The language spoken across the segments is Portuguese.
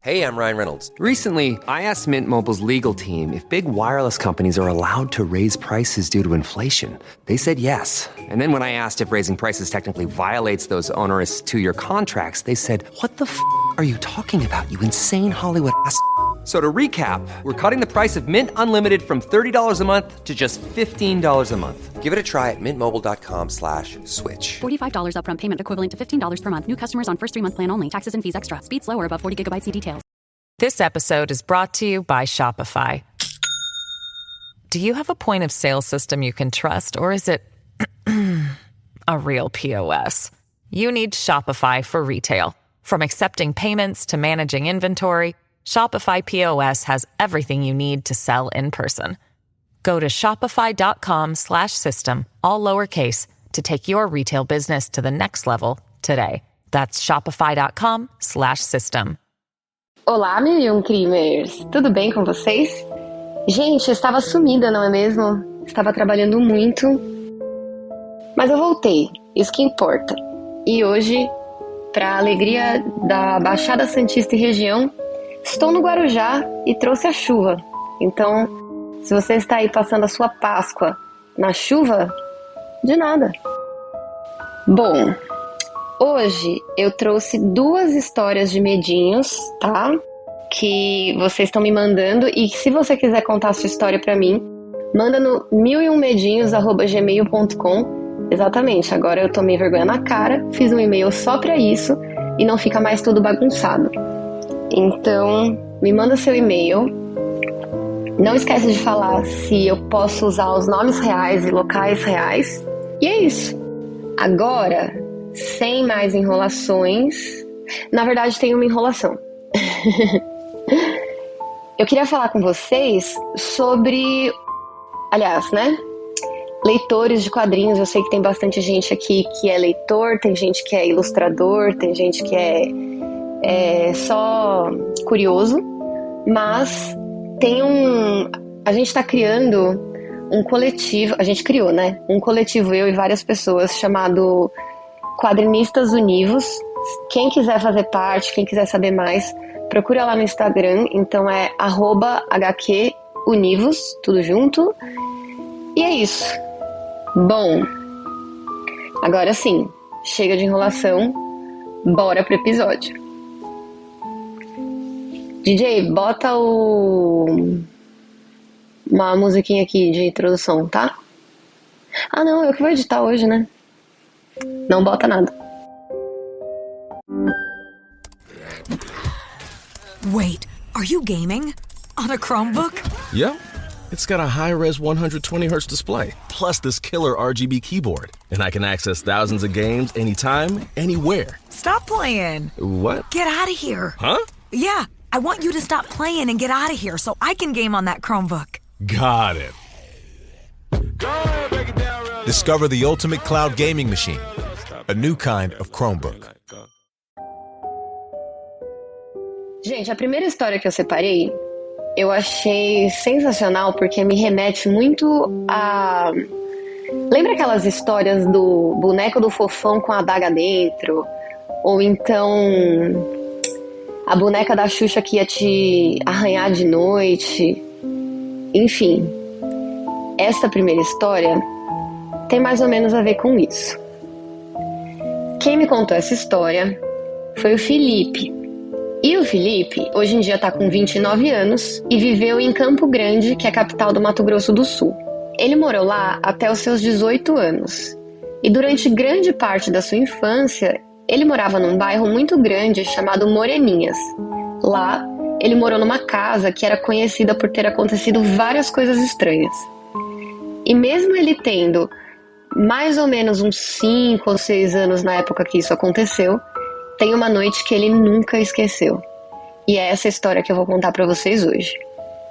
Hey, I'm Ryan Reynolds. Recently, I asked Mint Mobile's legal team if big wireless companies are allowed to raise prices due to inflation. They said yes. And then when I asked if raising prices technically violates those onerous two-year contracts, they said, "What the f*** are you talking about, you insane Hollywood ass?" So to recap, we're cutting the price of Mint Unlimited from $30 a month to just $15 a month. Give it a try at mintmobile.com/switch. $45 upfront payment equivalent to $15 per month. New customers on first 3-month plan only. Taxes and fees extra. Speed slower above 40 gigabytes. See details. This episode is brought to you by Shopify. Do you have a point of sale system you can trust, or is it a real POS? You need Shopify for retail. From accepting payments to managing inventory, Shopify POS has everything you need to sell in person. Go to shopify.com/system, all lowercase, to take your retail business to the next level today. That's shopify.com/system. Olá, 1001 Creamers! Tudo bem com vocês? Gente, eu estava sumida, não é mesmo? Estava trabalhando muito, mas eu voltei, isso que importa. E hoje, para a alegria da Baixada Santista e região, estou no Guarujá e trouxe a chuva. Então, se você está aí passando a sua Páscoa na chuva, de nada. Bom, hoje eu trouxe 2 histórias de medinhos, tá? Que vocês estão me mandando. E se você quiser contar a sua história pra mim, manda no 1001medinhos@gmail.com. Exatamente, agora eu tomei vergonha na cara, fiz um e-mail só pra isso e não fica mais tudo bagunçado. Então, me manda seu e-mail. Não esquece de falar se eu posso usar os nomes reais e locais reais. E é isso. Agora, sem mais enrolações. Na verdade, tem uma enrolação. Eu queria falar com vocês sobre... Aliás, né? Leitores de quadrinhos. Eu sei que tem bastante gente aqui que é leitor, tem gente que é ilustrador, tem gente que é só curioso, mas a gente está criando um coletivo, a gente criou, né? Um coletivo, eu e várias pessoas, chamado Quadrinistas Univos. Quem quiser fazer parte, quem quiser saber mais, procura lá no Instagram, então é @HQUnivos, tudo junto. E é isso. Bom, agora sim, chega de enrolação, bora pro episódio. DJ, bota uma musiquinha aqui de introdução, tá? Ah não, eu que vou editar hoje, né? Não bota nada. Wait, are you gaming? On a Chromebook? Yep. It's got a high-res 120Hz display, plus this killer RGB keyboard. And I can access thousands of games anytime, anywhere. Stop playing. What? Get out of here. Huh? Yeah, I want you to stop playing and get out of here so I can game on that Chromebook. Got it. Discover the ultimate cloud gaming machine. A new kind of Chromebook. Gente, a primeira história que eu separei, eu achei sensacional porque me remete muito a... Lembra aquelas histórias do boneco do fofão com a adaga dentro? Ou então a boneca da Xuxa que ia te arranhar de noite? Enfim, essa primeira história tem mais ou menos a ver com isso. Quem me contou essa história foi o Felipe. E o Felipe, hoje em dia está com 29 anos e viveu em Campo Grande, que é a capital do Mato Grosso do Sul. Ele morou lá até os seus 18 anos. E durante grande parte da sua infância, ele morava num bairro muito grande chamado Moreninhas. Lá, ele morou numa casa que era conhecida por ter acontecido várias coisas estranhas. E mesmo ele tendo mais ou menos uns 5 ou 6 anos na época que isso aconteceu, tem uma noite que ele nunca esqueceu. E é essa história que eu vou contar para vocês hoje.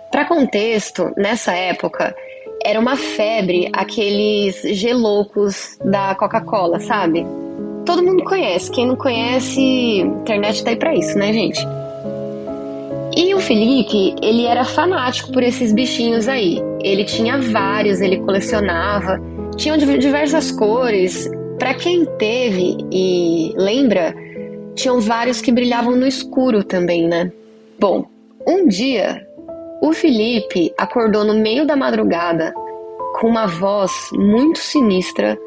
Para contexto, nessa época, era uma febre aqueles geloucos da Coca-Cola, sabe? Todo mundo conhece. Quem não conhece, internet tá aí pra isso, né, gente? E o Felipe, ele era fanático por esses bichinhos aí. Ele tinha vários, ele colecionava. Tinham diversas cores. Pra quem teve e lembra, tinham vários que brilhavam no escuro também, né? Bom, um dia, o Felipe acordou no meio da madrugada com uma voz muito sinistra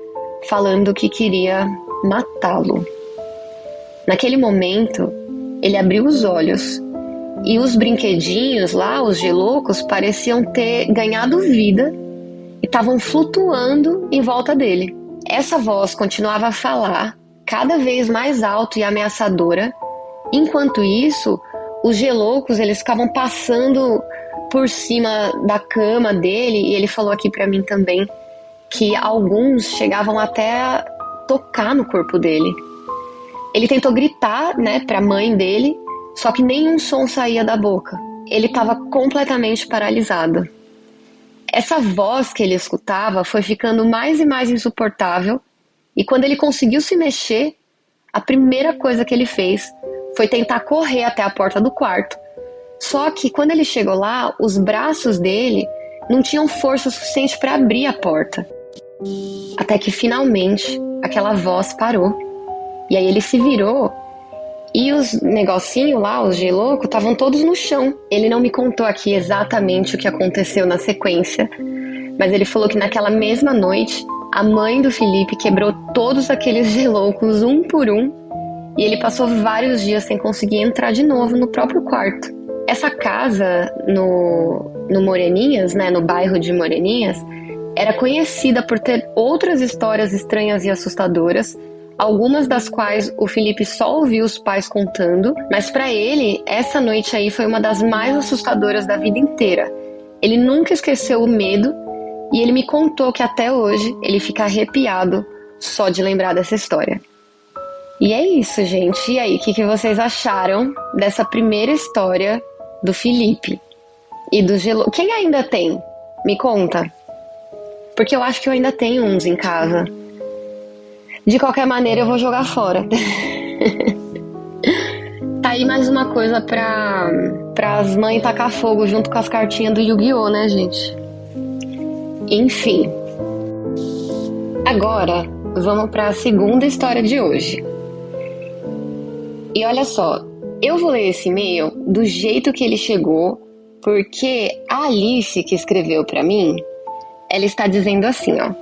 falando que queria matá-lo. Naquele momento, ele abriu os olhos e os brinquedinhos lá, os geloucos, pareciam ter ganhado vida e estavam flutuando em volta dele. Essa voz continuava a falar, cada vez mais alto e ameaçadora. Enquanto isso, os geloucos, eles ficavam passando por cima da cama dele, e ele falou aqui pra mim também que alguns chegavam até a tocar no corpo dele. Ele tentou gritar, né, pra mãe dele, só que nenhum som saía da boca. Ele estava completamente paralisado. Essa voz que ele escutava foi ficando mais e mais insuportável, e quando ele conseguiu se mexer, a primeira coisa que ele fez foi tentar correr até a porta do quarto. Só que quando ele chegou lá, os braços dele não tinham força suficiente para abrir a porta. Até que finalmente aquela voz parou. E aí ele se virou e os negocinhos lá, os geloucos, estavam todos no chão. Ele não me contou aqui exatamente o que aconteceu na sequência, mas ele falou que naquela mesma noite a mãe do Felipe quebrou todos aqueles geloucos um por um e ele passou vários dias sem conseguir entrar de novo no próprio quarto. Essa casa no Moreninhas, né, no bairro de Moreninhas, era conhecida por ter outras histórias estranhas e assustadoras, algumas das quais o Felipe só ouviu os pais contando, mas para ele, essa noite aí foi uma das mais assustadoras da vida inteira. Ele nunca esqueceu o medo e ele me contou que até hoje ele fica arrepiado só de lembrar dessa história. E é isso, gente. E aí, o que vocês acharam dessa primeira história do Felipe e do Gelo? Quem ainda tem? Me conta. Porque eu acho que eu ainda tenho uns em casa. De qualquer maneira, eu vou jogar fora. Tá aí mais uma coisa pra as mães tacar fogo junto com as cartinhas do Yu-Gi-Oh, né, gente? Enfim. Agora, vamos pra segunda história de hoje. E olha só, eu vou ler esse e-mail do jeito que ele chegou, porque a Alice, que escreveu pra mim, ela está dizendo assim, ó.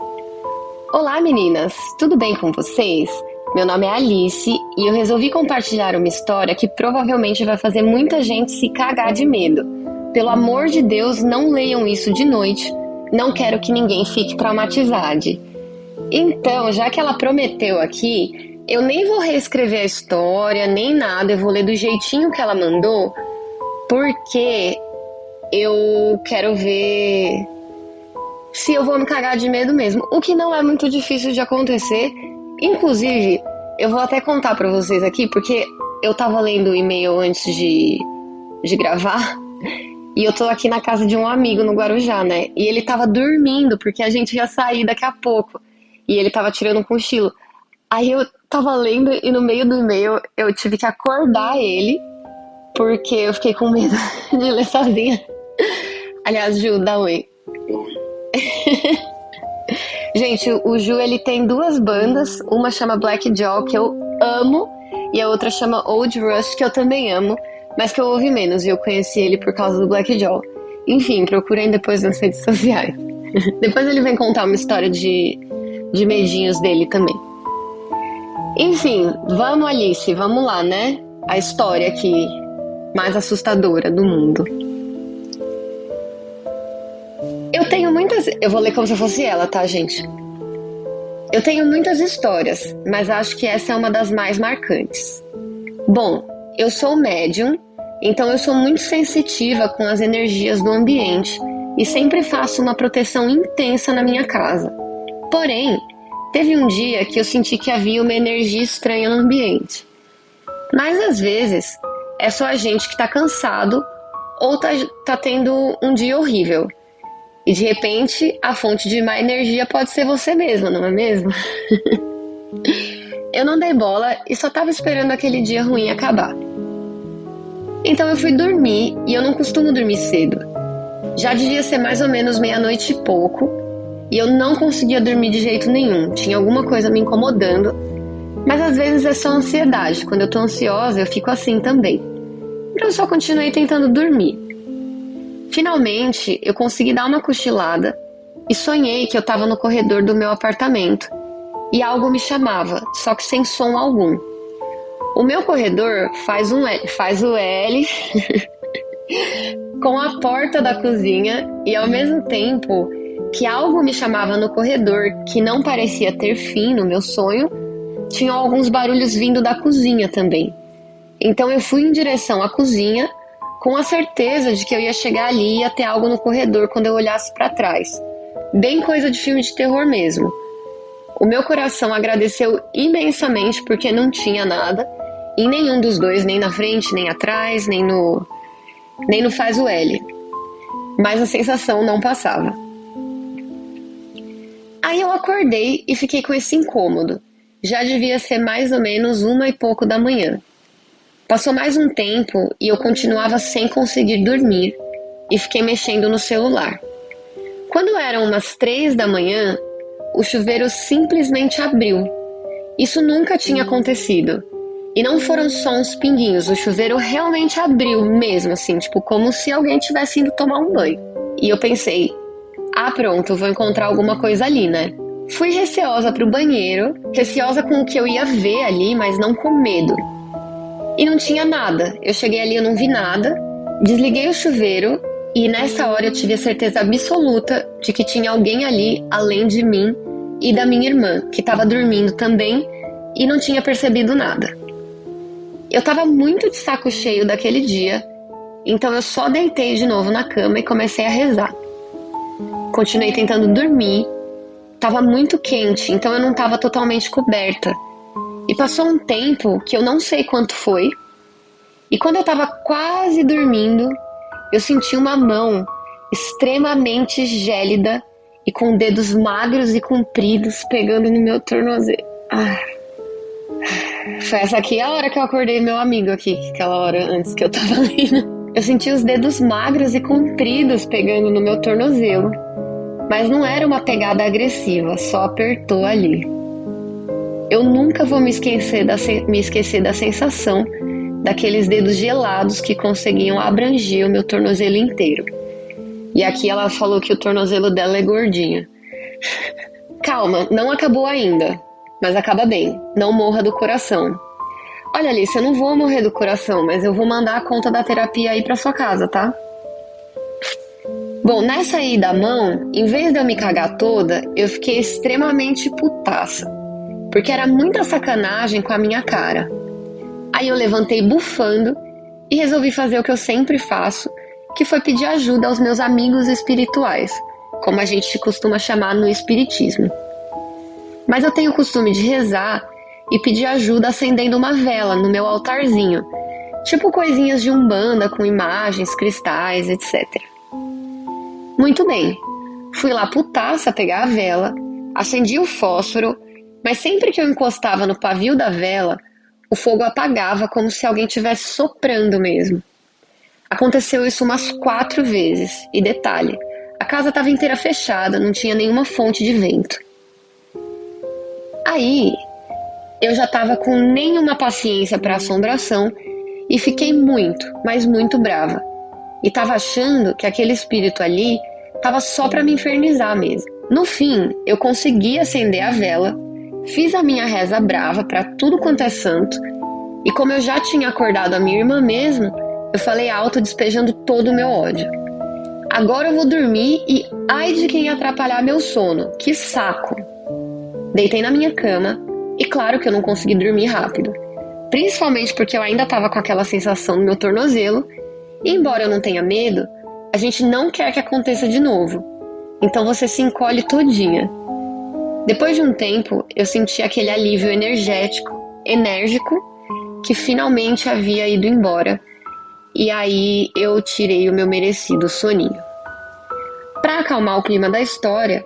Olá, meninas, tudo bem com vocês? Meu nome é Alice e eu resolvi compartilhar uma história que provavelmente vai fazer muita gente se cagar de medo. Pelo amor de Deus, não leiam isso de noite, não quero que ninguém fique traumatizado. Então, já que ela prometeu aqui, eu nem vou reescrever a história, nem nada, eu vou ler do jeitinho que ela mandou, porque eu quero ver se eu vou me cagar de medo mesmo, o que não é muito difícil de acontecer. Inclusive, eu vou até contar pra vocês aqui, porque eu tava lendo o e-mail antes de gravar, e eu tô aqui na casa de um amigo no Guarujá, né, e ele tava dormindo, porque a gente ia sair daqui a pouco, e ele tava tirando um cochilo. Aí eu tava lendo e no meio do e-mail eu tive que acordar ele, porque eu fiquei com medo de ler sozinha. Aliás, Ju, dá oi. Gente, o Ju, ele tem duas bandas, uma chama Black Jaw, que eu amo, e a outra chama Old Rush, que eu também amo, mas que eu ouvi menos, e eu conheci ele por causa do Black Jaw. Enfim, procurem depois nas redes sociais. Depois ele vem contar uma história de medinhos dele também. Enfim, vamos, Alice, vamos lá, né? A história aqui mais assustadora do mundo. Eu tenho muitas... Eu vou ler como se fosse ela, tá, gente? Eu tenho muitas histórias, mas acho que essa é uma das mais marcantes. Bom, eu sou médium, então eu sou muito sensitiva com as energias do ambiente e sempre faço uma proteção intensa na minha casa. Porém, teve um dia que eu senti que havia uma energia estranha no ambiente. Mas às vezes é só a gente que tá cansado ou tá tendo um dia horrível. E de repente a fonte de má energia pode ser você mesma, não é mesmo? Eu não dei bola e só tava esperando aquele dia ruim acabar. Então eu fui dormir e eu não costumo dormir cedo. Já devia ser mais ou menos meia-noite e pouco e eu não conseguia dormir de jeito nenhum. Tinha alguma coisa me incomodando, mas às vezes é só ansiedade. Quando eu tô ansiosa eu fico assim também. Então eu só continuei tentando dormir. Finalmente, eu consegui dar uma cochilada e sonhei que eu estava no corredor do meu apartamento e algo me chamava, só que sem som algum. O meu corredor faz o L com a porta da cozinha e ao mesmo tempo que algo me chamava no corredor que não parecia ter fim no meu sonho, tinham alguns barulhos vindo da cozinha também. Então eu fui em direção à cozinha com a certeza de que eu ia chegar ali e ia ter algo no corredor quando eu olhasse para trás. Bem coisa de filme de terror mesmo. O meu coração agradeceu imensamente porque não tinha nada em nenhum dos dois, nem na frente, nem atrás, nem no faz o L. Mas a sensação não passava. Aí eu acordei e fiquei com esse incômodo. Já devia ser mais ou menos 1h pouco da manhã. Passou mais um tempo e eu continuava sem conseguir dormir e fiquei mexendo no celular. Quando eram umas 3 da manhã, o chuveiro simplesmente abriu. Isso nunca tinha acontecido. E não foram só uns pinguinhos, o chuveiro realmente abriu mesmo, assim, tipo, como se alguém tivesse indo tomar um banho. E eu pensei, pronto, vou encontrar alguma coisa ali, né? Fui receosa pro banheiro, receosa com o que eu ia ver ali, mas não com medo. E não tinha nada. Eu cheguei ali, eu não vi nada. Desliguei o chuveiro e nessa hora eu tive a certeza absoluta de que tinha alguém ali além de mim e da minha irmã, que estava dormindo também e não tinha percebido nada. Eu estava muito de saco cheio daquele dia, então eu só deitei de novo na cama e comecei a rezar. Continuei tentando dormir. Estava muito quente, então eu não estava totalmente coberta. E passou um tempo que eu não sei quanto foi. E quando eu estava quase dormindo, eu senti uma mão extremamente gélida e com dedos magros e compridos pegando no meu tornozelo. Foi essa aqui a hora que eu acordei meu amigo aqui, aquela hora antes que eu tava ali, né? Eu senti os dedos magros e compridos pegando no meu tornozelo. Mas não era uma pegada agressiva, só apertou ali. Eu nunca vou me esquecer da sensação daqueles dedos gelados que conseguiam abranger o meu tornozelo inteiro. E aqui ela falou que o tornozelo dela é gordinho. Calma, não acabou ainda, mas acaba bem. Não morra do coração. Olha, Alice, eu não vou morrer do coração, mas eu vou mandar a conta da terapia aí pra sua casa, tá? Bom, nessa aí da mão, em vez de eu me cagar toda, eu fiquei extremamente putaça. Porque era muita sacanagem com a minha cara. Aí eu levantei bufando e resolvi fazer o que eu sempre faço, que foi pedir ajuda aos meus amigos espirituais, como a gente costuma chamar no espiritismo. Mas eu tenho o costume de rezar e pedir ajuda acendendo uma vela no meu altarzinho, tipo coisinhas de umbanda com imagens, cristais, etc. Muito bem, fui lá putaça pegar a vela, acendi o fósforo, mas sempre que eu encostava no pavio da vela, o fogo apagava como se alguém estivesse soprando mesmo. Aconteceu isso umas 4 vezes, e detalhe, a casa estava inteira fechada, não tinha nenhuma fonte de vento. Aí, eu já estava com nenhuma paciência para assombração e fiquei muito, mas muito brava. E estava achando que aquele espírito ali estava só para me infernizar mesmo. No fim, eu consegui acender a vela, fiz a minha reza brava para tudo quanto é santo, e como eu já tinha acordado a minha irmã mesmo, eu falei alto despejando todo o meu ódio. Agora eu vou dormir e ai de quem atrapalhar meu sono, que saco! Deitei na minha cama e claro que eu não consegui dormir rápido, principalmente porque eu ainda estava com aquela sensação no meu tornozelo, e embora eu não tenha medo, a gente não quer que aconteça de novo, então você se encolhe todinha. Depois de um tempo, eu senti aquele alívio enérgico, que finalmente havia ido embora, e aí eu tirei o meu merecido soninho. Para acalmar o clima da história,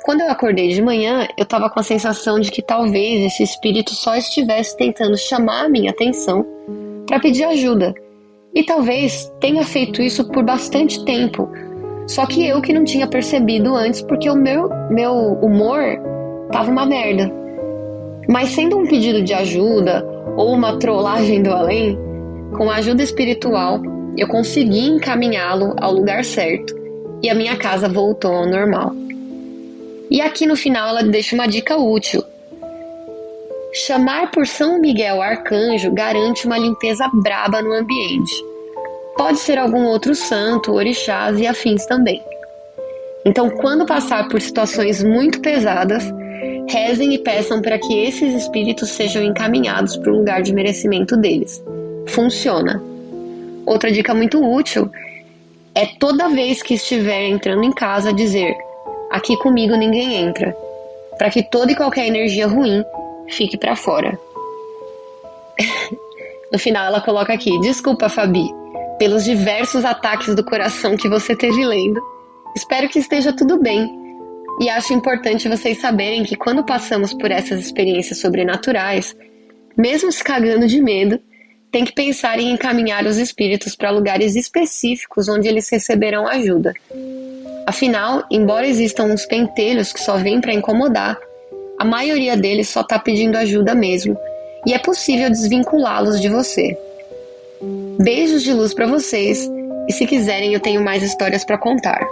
quando eu acordei de manhã, eu estava com a sensação de que talvez esse espírito só estivesse tentando chamar a minha atenção para pedir ajuda, e talvez tenha feito isso por bastante tempo, só que eu que não tinha percebido antes porque o meu humor tava uma merda. Mas sendo um pedido de ajuda ou uma trollagem do além, com a ajuda espiritual, eu consegui encaminhá-lo ao lugar certo e a minha casa voltou ao normal. E aqui no final ela deixa uma dica útil. Chamar por São Miguel Arcanjo garante uma limpeza braba no ambiente. Pode ser algum outro santo, orixás e afins também. Então, quando passar por situações muito pesadas, rezem e peçam para que esses espíritos sejam encaminhados para o lugar de merecimento deles. Funciona. Outra dica muito útil é toda vez que estiver entrando em casa dizer: aqui comigo ninguém entra, para que toda e qualquer energia ruim fique para fora. No final ela coloca aqui: desculpa, Fabi, pelos diversos ataques do coração que você teve lendo. Espero que esteja tudo bem. E acho importante vocês saberem que quando passamos por essas experiências sobrenaturais, mesmo se cagando de medo, tem que pensar em encaminhar os espíritos para lugares específicos onde eles receberão ajuda. Afinal, embora existam uns pentelhos que só vêm para incomodar, a maioria deles só está pedindo ajuda mesmo, e é possível desvinculá-los de você. Beijos de luz para vocês, e se quiserem eu tenho mais histórias para contar.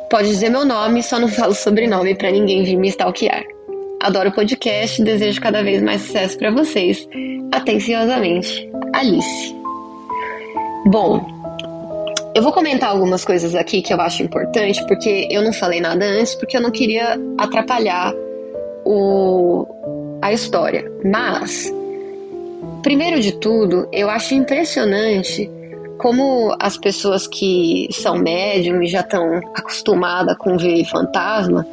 Pode dizer meu nome, só não falo sobrenome para ninguém vir me stalkear. Adoro o podcast e desejo cada vez mais sucesso para vocês. Atenciosamente, Alice. Bom, eu vou comentar algumas coisas aqui que eu acho importante, porque eu não falei nada antes, porque eu não queria atrapalhar a história. Mas, primeiro de tudo, eu acho impressionante como as pessoas que são médium e já estão acostumadas com ver fantasma,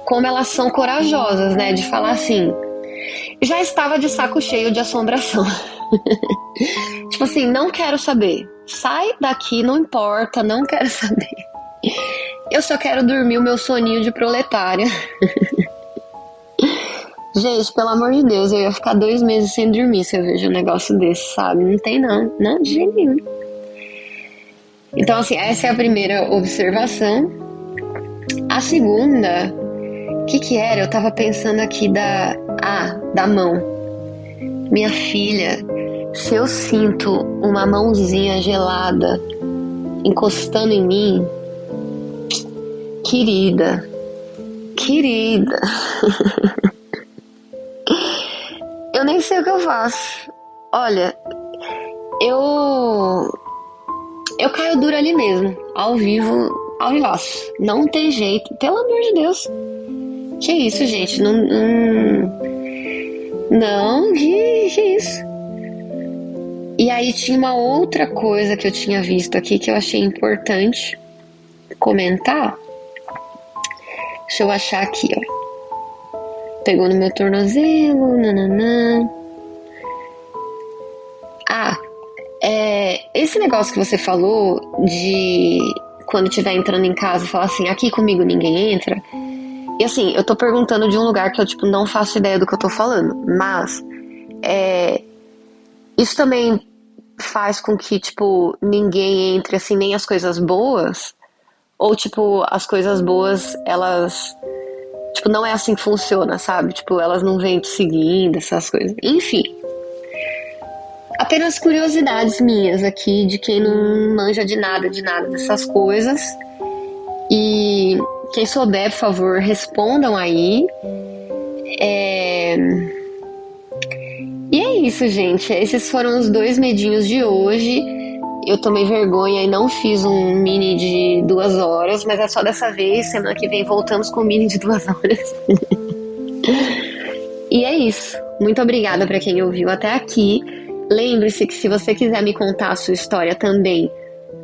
como elas são corajosas, né? De falar assim: já estava de saco cheio de assombração. Tipo assim, não quero saber. Sai daqui, não importa, não quero saber. Eu só quero dormir o meu soninho de proletária. Gente, pelo amor de Deus, eu ia ficar 2 meses sem dormir se eu vejo um negócio desse, sabe? Não tem não, não de jeito nenhum. Então, assim, essa é a primeira observação. A segunda, o que era? Eu tava pensando aqui da mão. Minha filha, se eu sinto uma mãozinha gelada encostando em mim, querida, eu nem sei o que eu faço. Olha, eu caio dura ali mesmo, ao vivo, ao vivaço. Não tem jeito, pelo amor de Deus. Que isso, gente? Não, que isso? E aí tinha uma outra coisa que eu tinha visto aqui que eu achei importante comentar. Deixa eu achar aqui, ó. Pegou no meu tornozelo, nananã. Esse negócio que você falou de quando estiver entrando em casa falar assim: aqui comigo ninguém entra. E assim, eu tô perguntando de um lugar que eu tipo não faço ideia do que eu tô falando, mas isso também faz com que tipo ninguém entre assim, nem as coisas boas, ou tipo as coisas boas elas tipo não é assim que funciona, sabe? Tipo, elas não vêm te seguindo, essas coisas. Enfim, apenas curiosidades minhas aqui de quem não manja de nada dessas coisas. E quem souber, por favor, respondam aí. E é isso, gente. Esses foram os 2 medinhos de hoje. Eu tomei vergonha e não fiz um mini de 2 horas, mas é só dessa vez. Semana que vem voltamos com um mini de 2 horas. E é isso. Muito obrigada para quem ouviu até aqui. Lembre-se que se você quiser me contar a sua história também,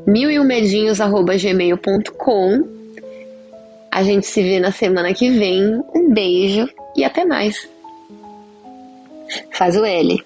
1001medinhos@gmail.com. A gente se vê na semana que vem. Um beijo e até mais. Faz o L.